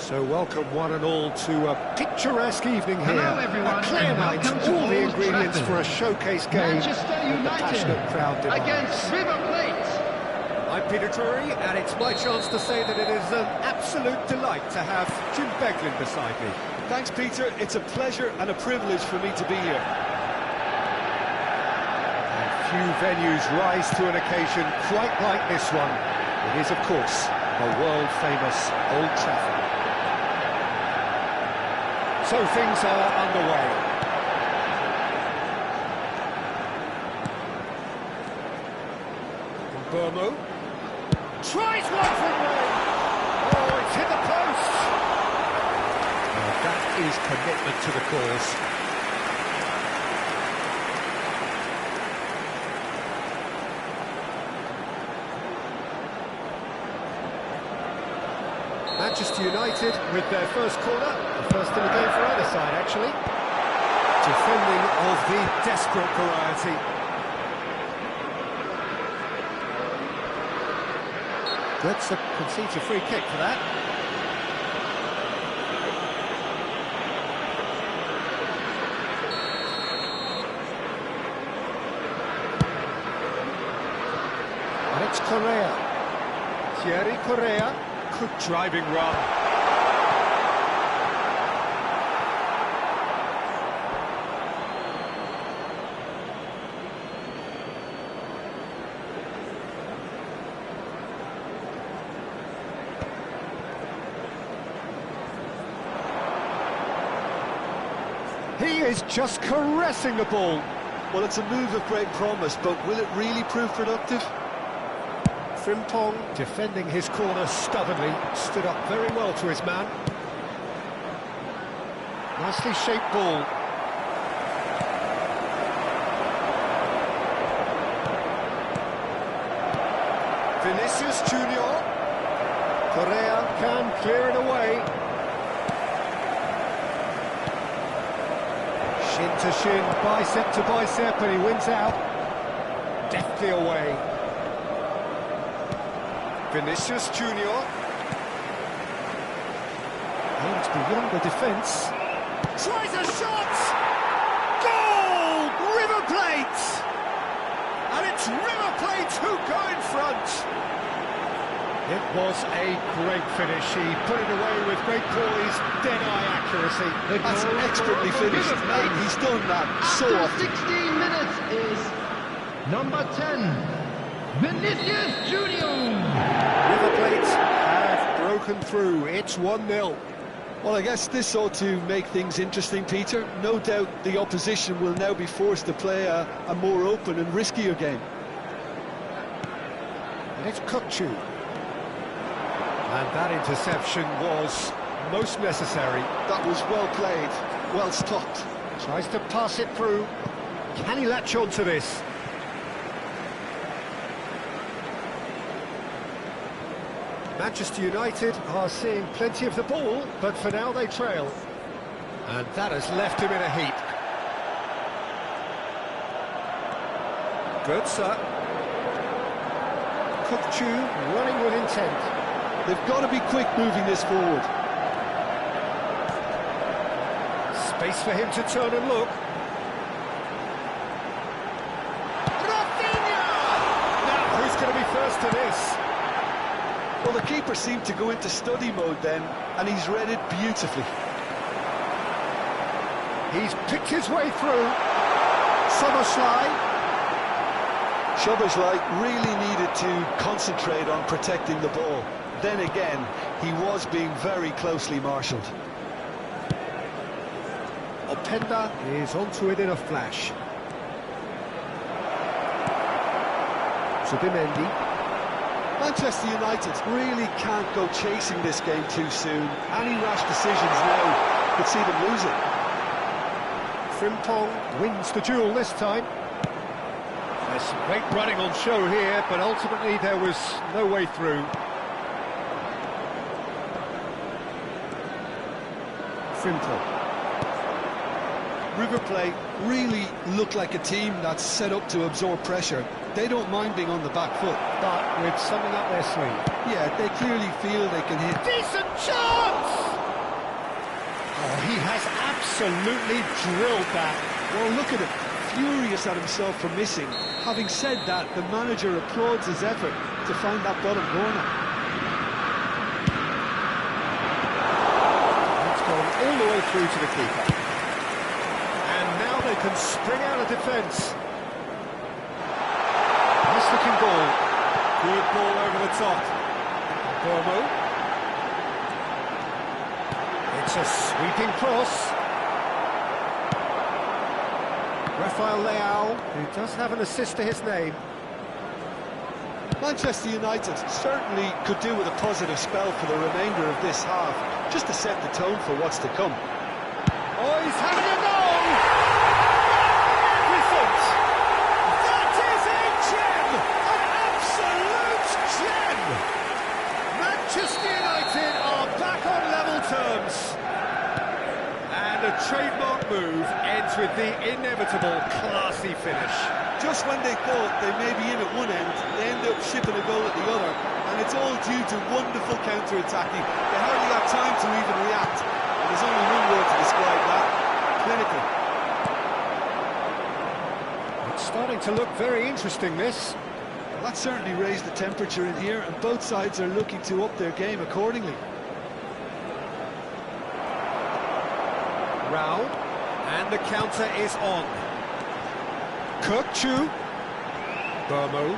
So welcome one and all to a picturesque evening here. Hello everyone, a clear night, all the ingredients for a showcase game. Manchester United passionate crowd demands. against River Plate. I'm Peter Drury, and it's my chance to say that it is an absolute delight to have Jim Beglin beside me. Thanks, Peter. It's a pleasure and a privilege for me to be here. And few venues rise to an occasion quite like this one. It is, of course, the world-famous Old Trafford. So things are underway. Burmo tries one from way. Oh, it's hit the post. Now that is commitment to the cause. Manchester United with their first corner, the first in the game for either side actually. Defending of the desperate variety. Let's concede a free kick for that. And it's Correa. Thierry Correa. Good driving run. He is just caressing the ball. Well, it's a move of great promise, but will it really prove productive? Frimpong defending his corner stubbornly, stood up very well to his man. Nicely shaped ball. Vinicius Junior. Correa can clear it away. Shin to shin, bicep to bicep, and he wins out. Deftly away. Vinicius Junior. Aims beyond the defence. Tries a shot! Goal! River Plate! And it's River Plate who go in front. It was a great finish. He put it away with great poise, dead-eye accuracy. That's expertly finished, and he's done that so After often. 16 minutes is number 10. Vinicius Junior. River Plate have broken through. It's 1-0. Well, I guess this ought to make things interesting, Peter. No doubt the opposition will now be forced to play a more open and riskier game. And it's Kukçu. And that interception was most necessary. That was well played, well stopped. Tries to pass it through. Can he latch on to this? Manchester United are seeing plenty of the ball, but for now they trail. And that has left him in a heap. Götze. Kukçu running with intent. They've got to be quick moving this forward. Space for him to turn and look. Rafinha! Now, who's going to be first to this? Well, the keeper seemed to go into study mode then, and he's read it beautifully. He's picked his way through. Szoboszlai really needed to concentrate on protecting the ball. Then again, he was being very closely marshalled. Openda is onto it in a flash. Zubimendi. Manchester United really can't go chasing this game too soon. Any rash decisions now could see them lose it. Frimpong wins the duel this time. There's some great running on show here, but ultimately there was no way through. Frimpong. River Plate really look like a team that's set up to absorb pressure. They don't mind being on the back foot. But with something up their sleeve. Yeah, they clearly feel they can hit. Decent chance! absolutely drilled that. Well, look at him, furious at himself for missing. Having said that, the manager applauds his effort to find that bottom corner. It's gone all the way through to the keeper. And now they can spring out of defence. Nice looking ball. Good ball over the top. Bormo. It's a sweeping cross. Rafael Leao, who does have an assist to his name. Manchester United certainly could do with a positive spell for the remainder of this half, just to set the tone for what's to come. Oh, he's having a goal! Magnificent! That is a gem! An absolute gem! Manchester United are back on level terms. And a trademark move ends with the inevitable classy finish. Just when they thought they may be in at one end, they end up shipping a goal at the other, and it's all due to wonderful counter-attacking. They hardly have time to even react, and there's only one word to describe that: clinical. It's starting to look very interesting, this. Well, that certainly raised the temperature in here, and both sides are looking to up their game accordingly. Rao, and the counter is on. Kirkchu, Burmo,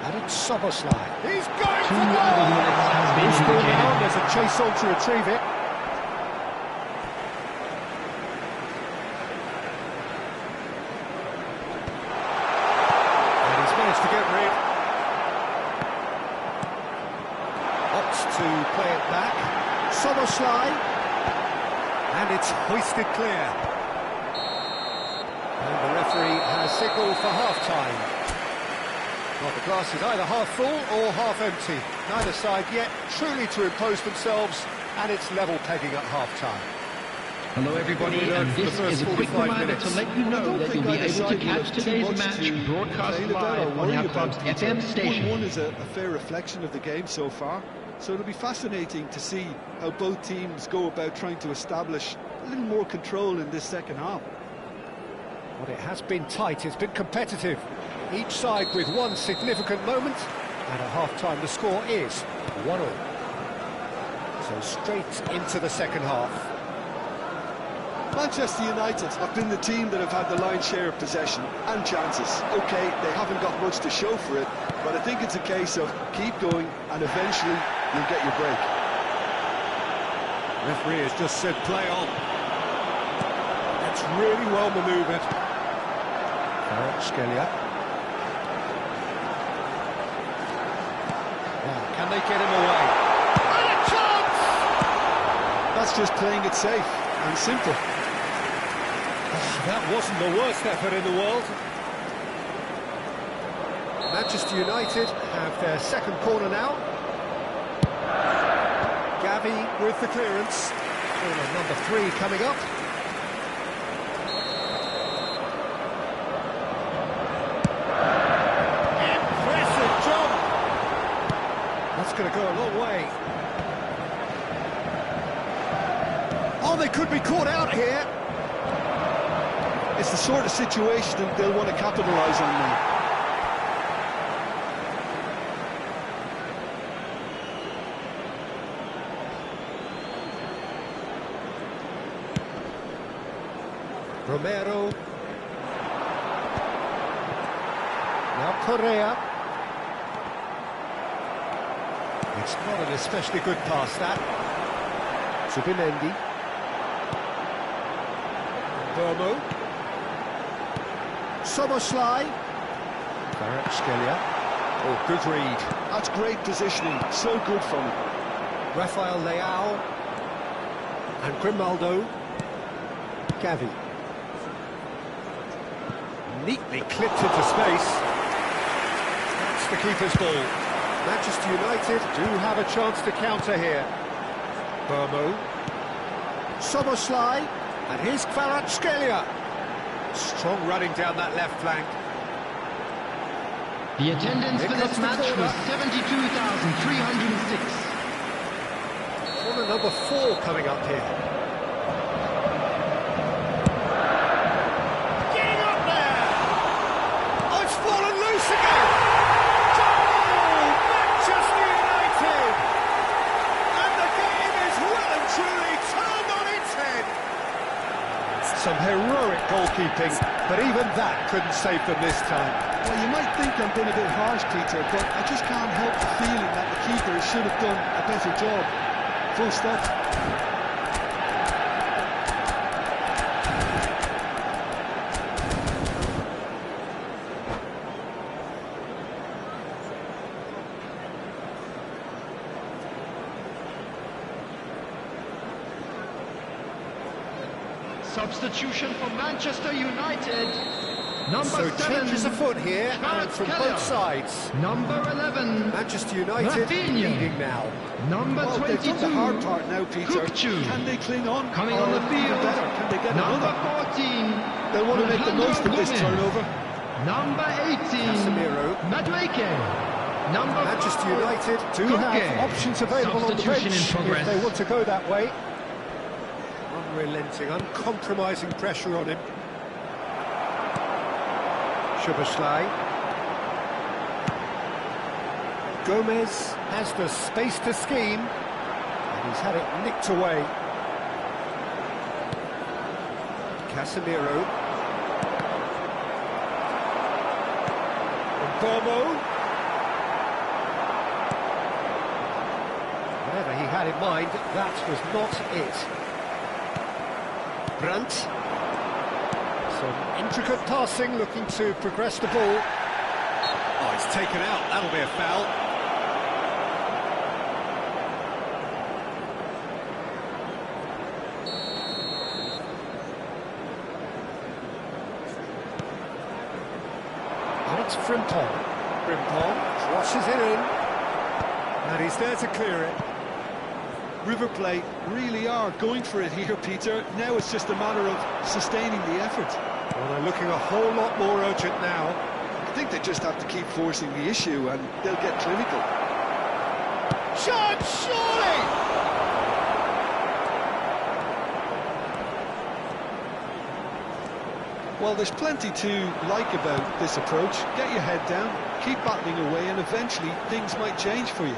and it's Soboslai. He's going for goal! He's been down, there's a chase on to retrieve it. And he's managed to get rid. Opts to play it back. Soboslai. And it's hoisted clear. And the referee has signalled for half-time. Well, the glass is either half full or half empty. Neither side yet truly to impose themselves, and it's level pegging at half-time. Hello everybody, and this is a quick reminder to let you know that you'll be able to catch today's match broadcast live on our club's FM station. 1-1 is a fair reflection of the game so far. So it'll be fascinating to see how both teams go about trying to establish a little more control in this second half. Well, it has been tight, it's been competitive. Each side with one significant moment, and at half-time the score is 1-1. So straight into the second half. Manchester United have been the team that have had the lion's share of possession and chances. OK, they haven't got much to show for it, but I think it's a case of keep going and eventually you'll get your break. Referee has just said play on. That's really well manoeuvred. Scalia. Now, can they get him away? And a chance! That's just playing it safe and simple. That wasn't the worst effort in the world. Manchester United have their second corner now. Gavi with the clearance. Corner number 3 coming up. Impressive jump. That's going to go a long way. Oh, they could be caught out here. It's the sort of situation that they'll want to capitalise on now. Romero. Now Correa. It's not an especially good pass, that. Zubimendi. Burmo. Soboslai. Scalia. Oh, good read. That's great positioning, so good from him. Rafael Leao. And Grimaldo. Gavi. Neatly clipped into space. That's the keeper's ball. Manchester United do have a chance to counter here. Burmo. Soboslai. And here's Scalia. Strong running down that left flank. The attendance for this match was 72,306. Corner number 4 coming up here. Getting up there! Oh, it's fallen loose again! Goal! Manchester United! And the game is well and truly turned on its head! Some heroic goalkeeping, but even that couldn't save them this time. Well, you might think I'm being a bit harsh, Peter, but I just can't help the feeling that the keeper should have done a better job. Full stop. Substitution for Manchester United. Number So 7. changes afoot here, and from both sides. Number 11. Manchester United leading now. Number Well, 22. they've done the hard part now, Peter. Kupchu. Can they cling on? Coming Or on the even field. better, can they get Number another? 14. They'll want to make the most of this turnover. Number 18. Casemiro. Madueke. Number Manchester 4. United do Kuke. have options available on the Substitution bench in progress. if they want to go that way. Unrelenting, uncompromising pressure on him. Szoboszlai. Gomez has the space to scheme, and he's had it nicked away. Casemiro. Bomo. Whatever he had in mind, that was not it. Brandt. Some intricate passing, looking to progress the ball. Oh, it's taken out. That'll be a foul. And it's Frimpong. Frimpong crosses it in. And he's there to clear it. River Plate really are going for it here, Peter. Now it's just a matter of sustaining the effort. Well, they're looking a whole lot more urgent now. I think they just have to keep forcing the issue and they'll get clinical. Shot, surely! Well, there's plenty to like about this approach. Get your head down, keep battling away, and eventually things might change for you.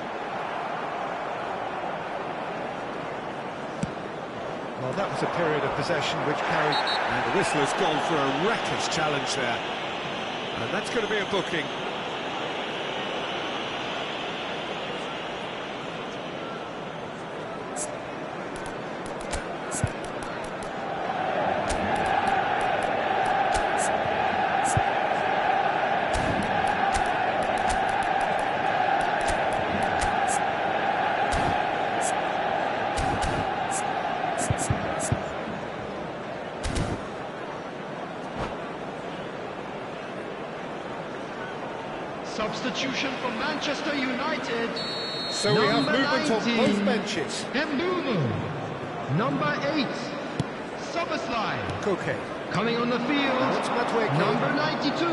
Well, that was a period of possession which carried... And the whistle has gone for a reckless challenge there. And that's going to be a booking. Substitution for Manchester United. So we have Number movement on 19, both benches. Mbumu. Number 8, Szoboszlai. Koke. Coming on the Now it's field, Madueke. number 92,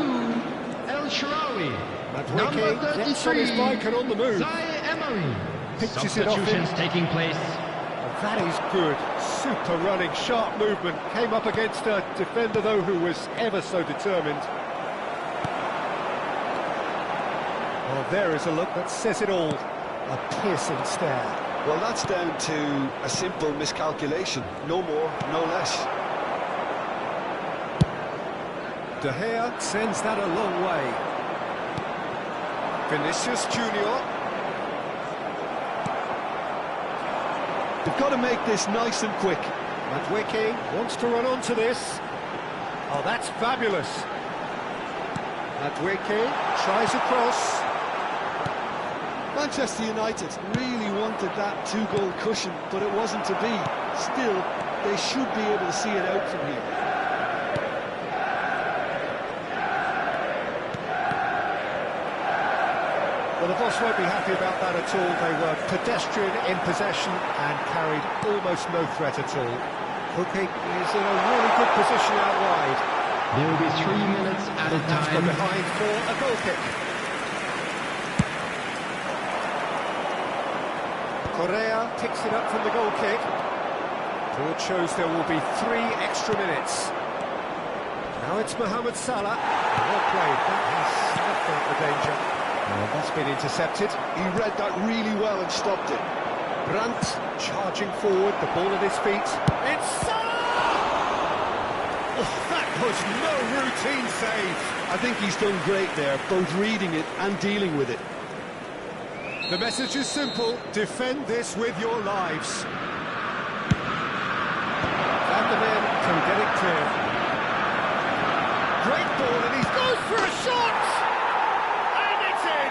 El Sharawi. Number Madueke gets on his 33, bike and on the move. Zai Emery. Pitches it off him. Substitutions taking place. Oh, that is good. Super running, sharp movement. Came up against a defender, though, who was ever so determined. Well, there is a look that says it all. A piercing stare. Well, that's down to a simple miscalculation. No more, no less. De Gea sends that a long way. Vinicius Junior. They've got to make this nice and quick. Madueke wants to run onto this. Oh, that's fabulous. Madueke tries across. Manchester United really wanted that two-goal cushion, but it wasn't to be. Still, they should be able to see it out from here. Well, the boss won't be happy about that at all. They were pedestrian in possession and carried almost no threat at all. Hooking is in a really good position out wide. There will be 3 minutes added That's from time. behind for a goal kick. Correa picks it up from the goal kick. Board shows there will be 3 extra minutes. Now it's Mohamed Salah. Well played, that has snuffed out the danger. That's been intercepted. He read that really well and stopped it. Brandt charging forward, the ball at his feet. It's Salah! Oh, that was no routine save. I think he's done great there, both reading it and dealing with it. The message is simple: defend this with your lives. And the men can get it clear. Great ball, and he goes for a shot! And it's in!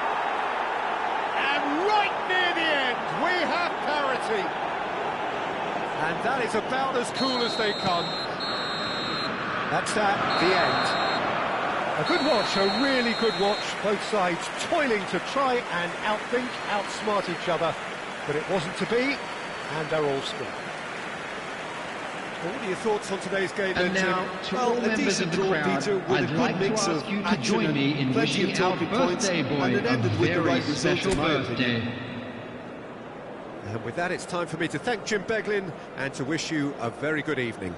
And right near the end, we have parity. And that is about as cool as they come. That's that, the end. A good watch, a really good watch. Both sides toiling to try and outthink, outsmart each other. But it wasn't to be, and they're all scored. What are your thoughts on today's game, And now, to all members of the crowd, I'd like to ask you to join me in wishing our birthday boy a very special birthday. And with that, it's time for me to thank Jim Beglin and to wish you a very good evening.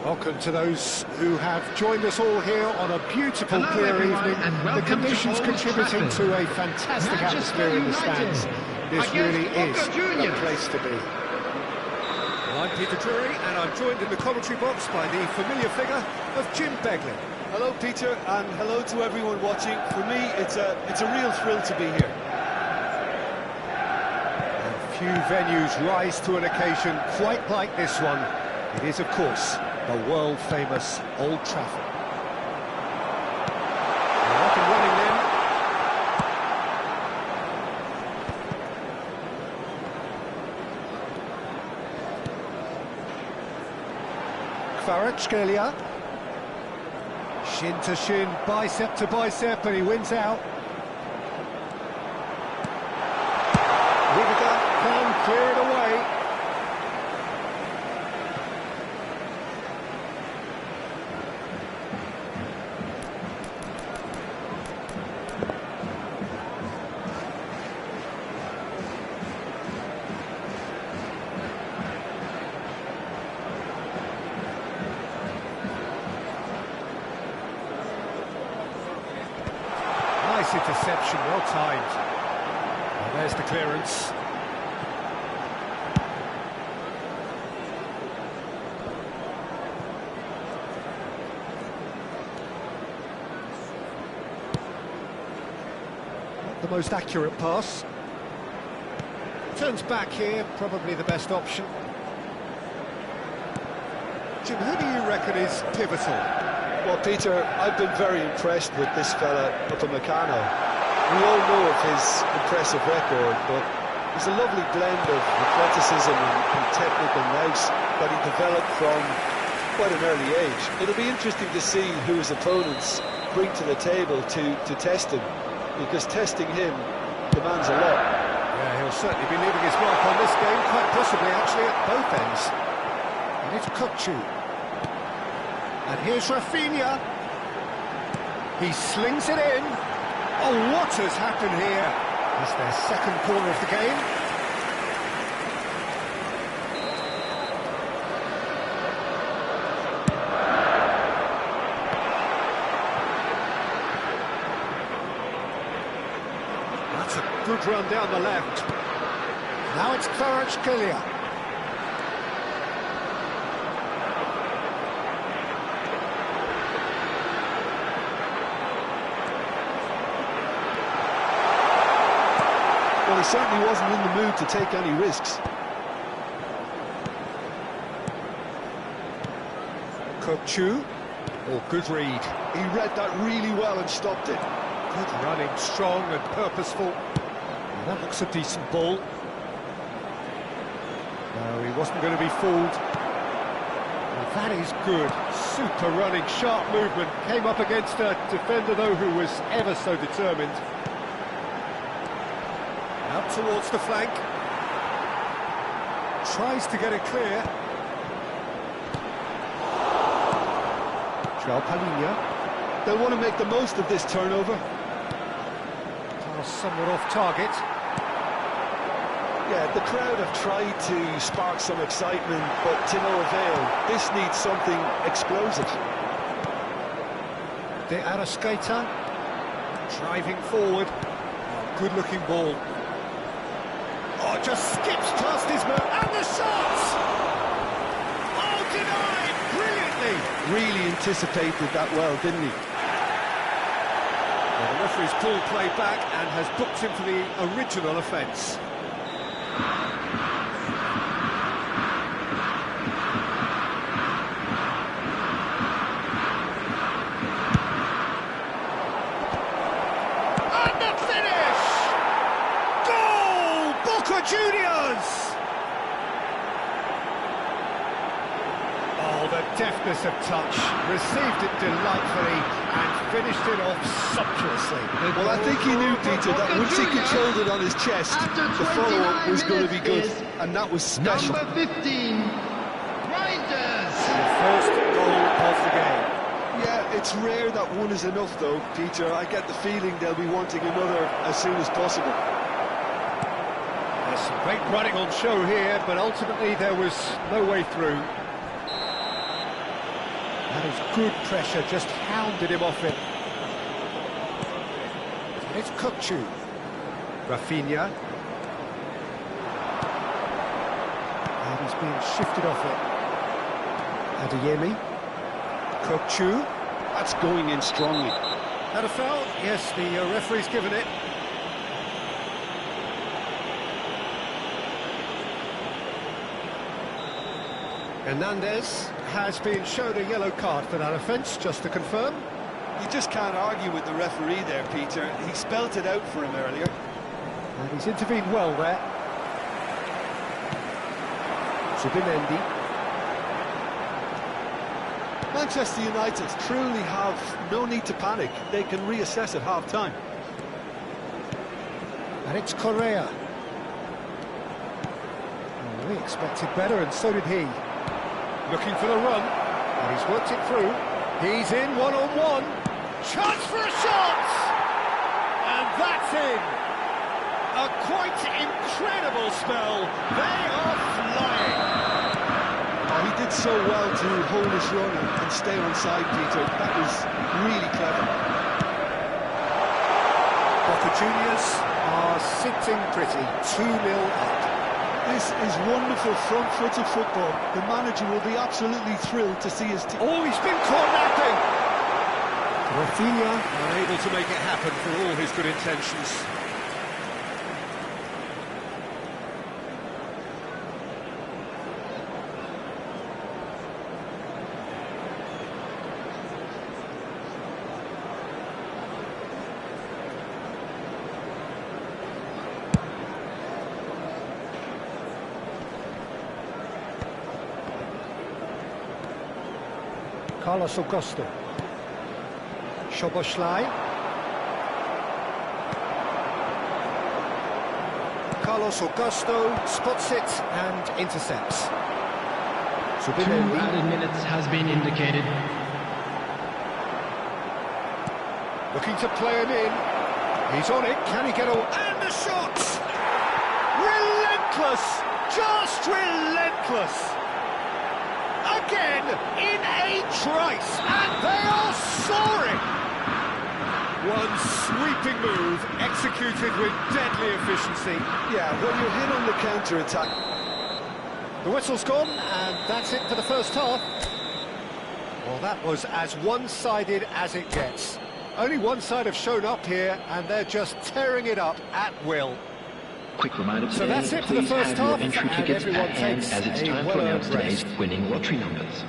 Welcome to those who have joined us all here on a beautiful, clear evening. The conditions contributing to a fantastic atmosphere in the stands. This really is the place to be. Well, I'm Peter Drury, and I'm joined in the commentary box by the familiar figure of Jim Beglin. Hello, Peter, and hello to everyone watching. For me, it's a real thrill to be here. And few venues rise to an occasion quite like this one. It is, of course, the world-famous Old Trafford. They're up and running then. Kvaratskhelia. Shin to shin, bicep to bicep, and he wins out. Rudiger can clear it away. Nice interception, well timed. And there's the clearance. Not the most accurate pass. Turns back here, probably the best option. Jim, who do you reckon is pivotal? Well, Peter, I've been very impressed with this fella Upamecano. We all know of his impressive record, but he's a lovely blend of athleticism and technical nous that he developed from quite an early age. It'll be interesting to see who his opponents bring to the table to test him, because testing him demands a lot. Yeah, he'll certainly be leaving his mark on this game, quite possibly actually at both ends. And it's Capim. And here's Rafinha. He slings it in. Oh, what has happened here? It's their second corner of the game. That's a good run down the left. Now it's Kvaratskhelia. Well, he certainly wasn't in the mood to take any risks. Capim. Oh, good read. He read that really well and stopped it. Good running, strong and purposeful. And that looks a decent ball. No, he wasn't going to be fooled. Well, that is good. Super running, sharp movement. Came up against a defender, though, who was ever so determined. Out towards the flank. Tries to get it clear. They'll want to make the most of this turnover. Pass somewhat off target. Yeah, the crowd have tried to spark some excitement, but to no avail. This needs something explosive. De Arrascaeta driving forward. Oh, good-looking ball. Oh, just skips past his man, and the shot! Oh, denied brilliantly. Really anticipated that well, didn't he? Well, the referee's pulled play back and has booked him for the original offence. And the finish! Goal! Boca Juniors! Oh, the deftness of touch, received it delightfully and finished it off sumptuously. Well, I think he knew, Peter, that once he controlled it on his chest, the follow-up was going to be good, and that was special. Number 15, Reinders. The first goal of the game. Yeah, it's rare that one is enough, though, Peter. I get the feeling they'll be wanting another as soon as possible. There's some great running on show here, but ultimately there was no way through. That is good pressure, just hounded him off it. It's Kukçu. Rafinha. And he's being shifted off it. Adeyemi. Kukçu. That's going in strongly. Had a foul? Yes, the referee's given it. Hernandez has been shown a yellow card for that offence, just to confirm. You just can't argue with the referee there, Peter. He spelt it out for him earlier. And he's intervened well there. Zubimendi. Manchester United truly have no need to panic. They can reassess at half-time. And it's Correa. Oh, we expected better, and so did he. Looking for the run, and he's worked it through. He's in one-on-one. Chance for a shot! And that's in. A quite incredible spell. They are flying. Oh, he did so well to hold his run and stay on side, Peter. That was really clever. Boca Juniors are sitting pretty, 2-0 up. This is wonderful front-footed football. The manager will be absolutely thrilled to see his team. Oh, he's been caught napping! Rafinha unable to make it happen for all his good intentions. Carlos Augusto. Szoboszlai. Carlos Augusto spots it and intercepts. 2 added minutes has been indicated. Looking to play him in. He's on it. Can he get away? And the shot! Relentless! Just relentless! Again, in a trice, and they are soaring! One sweeping move, executed with deadly efficiency. Yeah, when you're hit on the counter-attack. The whistle's gone, and that's it for the first half. Well, that was as one-sided as it gets. Only one side have shown up here, and they're just tearing it up at will. Quick reminder today, So that's it for the please first have half, your entry and tickets everyone at hand takes as it's a time to announce well-earned today's rest. winning lottery numbers.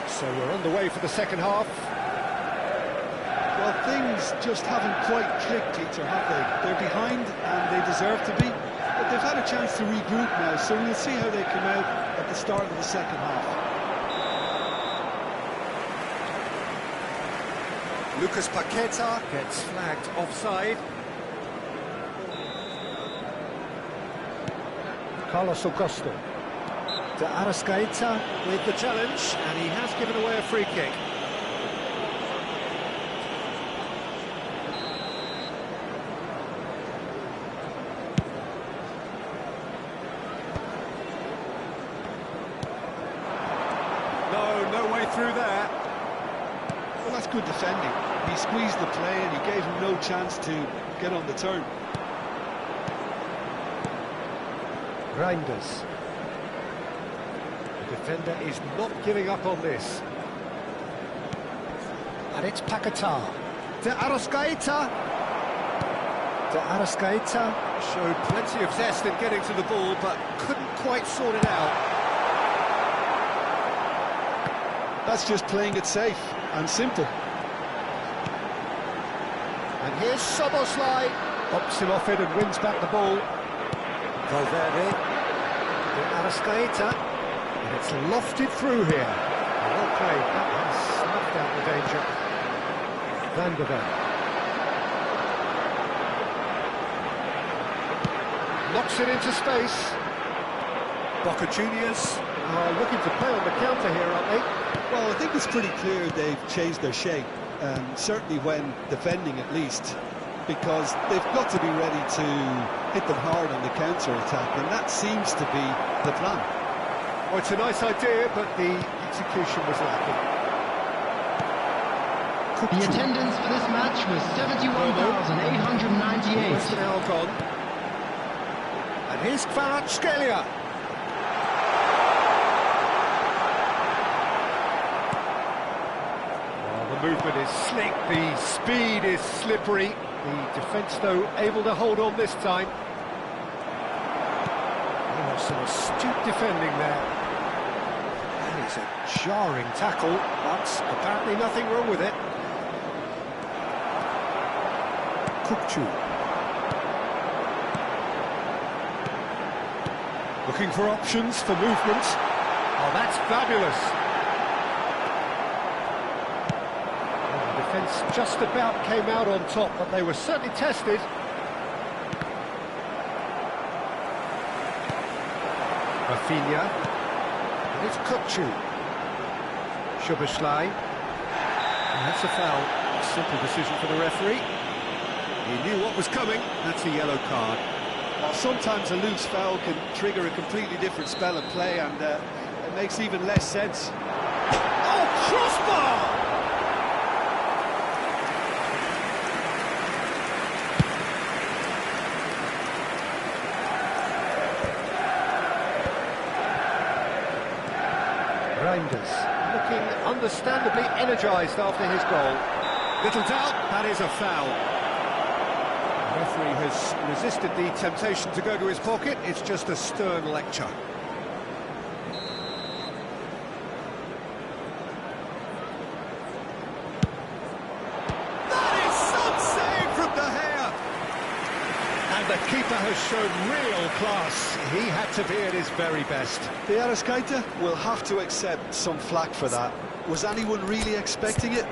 So we're underway for the second half. Well, things just haven't quite clicked, Peter, have they? They're behind, and they deserve to be. But they've had a chance to regroup now, so we'll see how they come out at the start of the second half. Lucas Paqueta gets flagged offside. Carlos Augusto. De Arrascaeta with the challenge, and he has given away a free kick. No way through there. Well, that's good defending. He squeezed the play and he gave him no chance to get on the turn. Reinders. The defender is not giving up on this. And it's Paquetá. De Arrascaeta. De Arrascaeta showed plenty of zest in getting to the ball, but couldn't quite sort it out. That's just playing it safe and simple. And here's Szoboszlai. Pops him off it and wins back the ball. Valverde. De Arrascaeta. And it's lofted through here. Well played. That has snuffed out the danger. Van der Ven. Knocks it into space. Boca Juniors are looking to play on the counter here, aren't they? Well, I think it's pretty clear they've changed their shape, certainly when defending at least, because they've got to be ready to hit them hard on the counter-attack, and that seems to be the plan. Well, it's a nice idea, but the execution was lacking. The attendance for this match was 71,898. West now gone. And here's Kvaratskhelia. Well, the movement is slick, the speed is slippery. The defence, though, able to hold on this time. Oh, some astute defending there. And it's a jarring tackle, but apparently nothing wrong with it. Kukçu. Looking for options for movement. Oh, that's fabulous. Well, the defence just about came out on top, but they were certainly tested. Rafinha. And it's Kukçu. Szoboszlai. And that's a foul. A simple decision for the referee. He knew what was coming. That's a yellow card. Well, sometimes a loose foul can trigger a completely different spell of play, and it makes even less sense. Oh, crossbar! Reinders looking understandably energised after his goal. Little doubt, that is a foul. The referee has resisted the temptation to go to his pocket. It's just a stern lecture. That is some save from De Gea! And the keeper has shown real class. He had to be at his very best. De Arrascaeta will have to accept some flack for that. Was anyone really expecting it?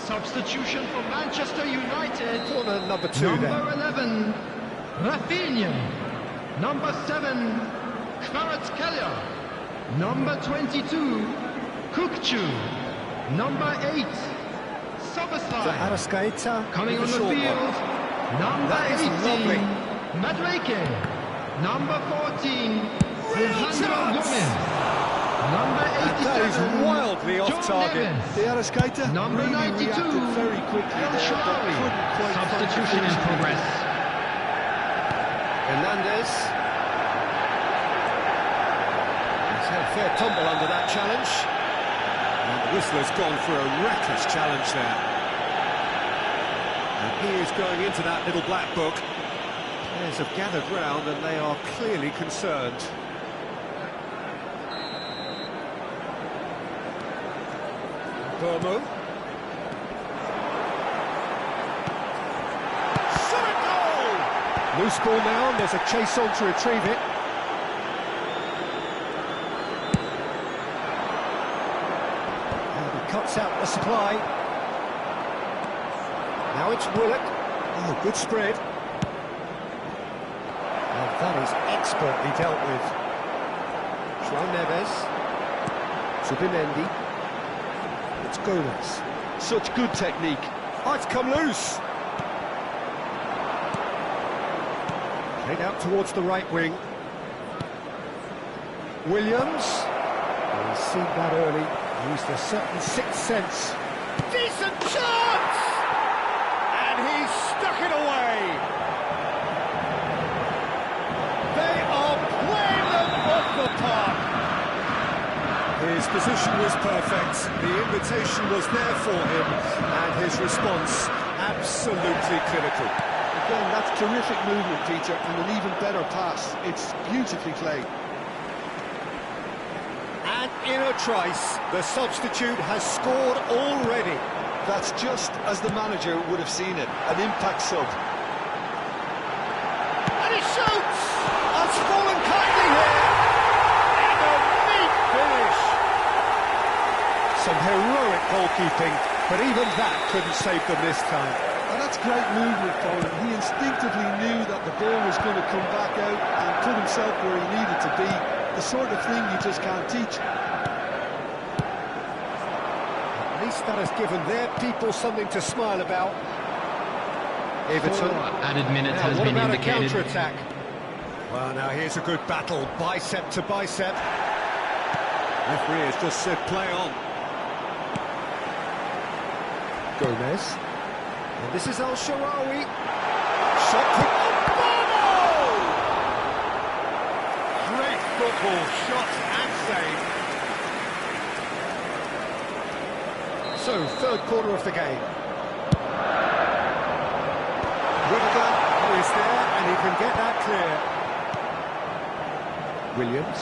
Substitution for Manchester United. Corner number 2 Number then. 11, Rafinha. Number 7, Kvaratskhelia. Number 22, Kukçu. Number 8, Szoboszlai. Arrascaeta Coming on the short field, one. number That is 18, lovely. Madueke. Number 14, Real Alejandro chance. Gomez. Number That is 87, wildly off John target. Neves. De Arrascaeta Number really 92, reacted very quickly El there, but Shaarawy. couldn't quite find the Substitution in finish. progress. Hernandez. He's had a fair tumble under that challenge. And the whistler's gone for a reckless challenge there. And he is going into that little black book. Players have gathered round and they are clearly concerned. Burmo. Shot at goal! Loose ball now, and there's a chase on to retrieve it. And he cuts out the supply. Now it's Willock. Oh, good spread. And that is expertly dealt with. João Neves. Zubimendi. It's Gomez. Such good technique. Oh, it's come loose. Played out towards the right wing. Williams. Well, he's seen that early. Used a certain sixth sense. Decent chance! And he's stuck it away. They are playing them off the park. His position was perfect, the invitation was there for him, and his response absolutely clinical. Again, that's terrific movement, Peter, and an even better pass. It's beautifully played. And in a trice, the substitute has scored already. That's just as the manager would have seen it, an impact sub. And he shoots! That's fallen kindly here. And a neat finish. Some heroic goalkeeping, but even that couldn't save them this time. And that's great movement for him. He instinctively knew that the ball was going to come back out and put himself where he needed to be. The sort of thing you just can't teach. At least that has given their people something to smile about. Everton. Added minutes Now, has what been about indicated. a counter-attack? Well, now here's a good battle, bicep to bicep. Referee has just said play on. Gomez. And this is Al-Shaarawy. Shot from Bono! Great football, shot and save. So, third quarter of the game. Rudiger is there, and he can get that clear. Williams.